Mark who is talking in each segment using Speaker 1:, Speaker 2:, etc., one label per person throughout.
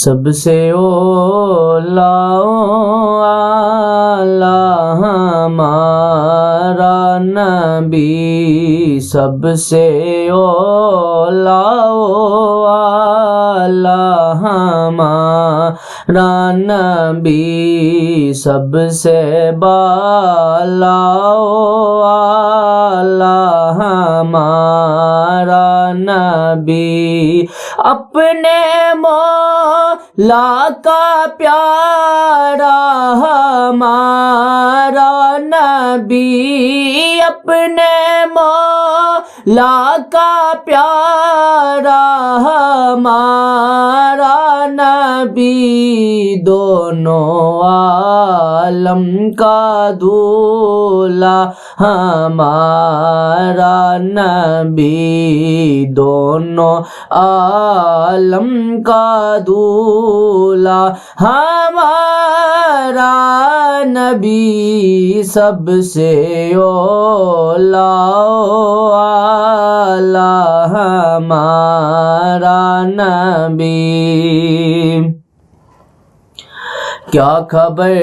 Speaker 1: سب سے اولا اعلیٰ ہمارا نبی، سب سے اولا اعلیٰ ہمارا نبی، سب سے بالا اعلیٰ ہمارا نبی، اپنے مولا کا پیارا ہمارا نبی، اپنے مولا کا پیارا ہمارا نبی، دونوں عالم کا دولہا ہمارا نبی، دونوں عالم کا دولہا ہمارا نبی، سب سے اولا اعلیٰ ہمارا نبی۔ کیا خبر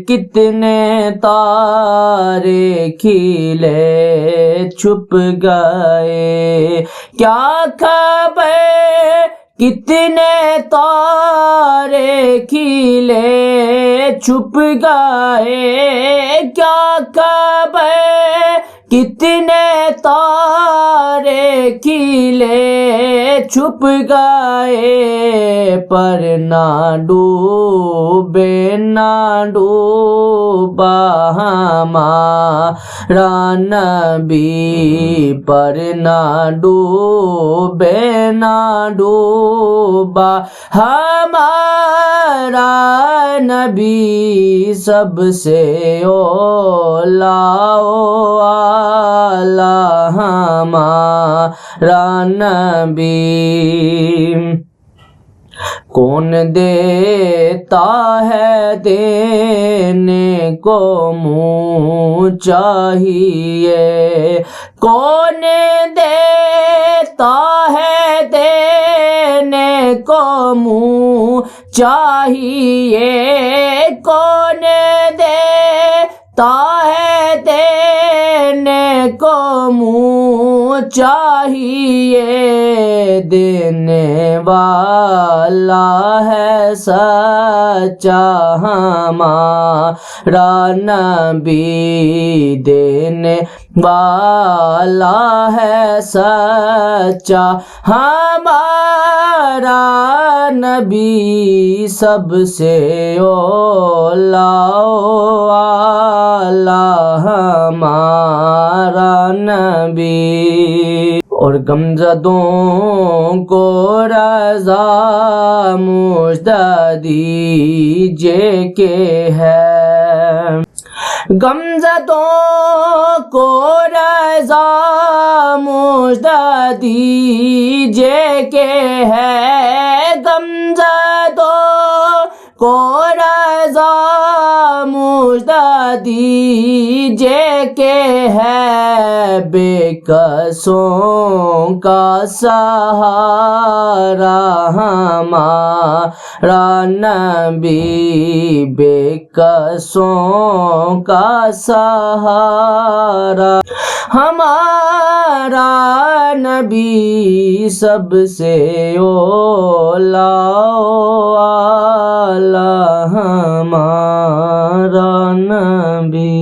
Speaker 1: کتنے تارے کھلے چھپ گئے، کیا خبر کتنے تارے کھلے چھپ گئے، کیا خبر کتنے تارے کھلے چھپ گئے، پر نہ ڈوبے نہ ڈوبا ہمارا نبی، پر نہ ڈوبے نہ ڈوبا ہمارا نبی، سب سے اولا اعلیٰ ہمارا نبی۔ کون دیتا ہے دینے کو منہ چاہیے، کون دیتا ہے دینے کو منہ چاہیے، کون دیتا ہے دینے کو منہ چاہیے، دینے والا ہے سچا ہمارا نبی، دینے والا ہے سچا ہمارا نبی، سب سے اولا اعلیٰ ہمارا نبی۔ اور غمزدوں کو رضا مجدہ دیجئے کہ ہے، غمزدوں کو رضا مجدہ دیجئے کہ ہے، غمزدوں کو رضا مجدہ دیجئے کہ ہے، بے کسوں کا سہارا ہمارا نبی، بے کسوں کا سہارا ہمارا نبی، سب سے اولا اعلیٰ ہمارا نبی۔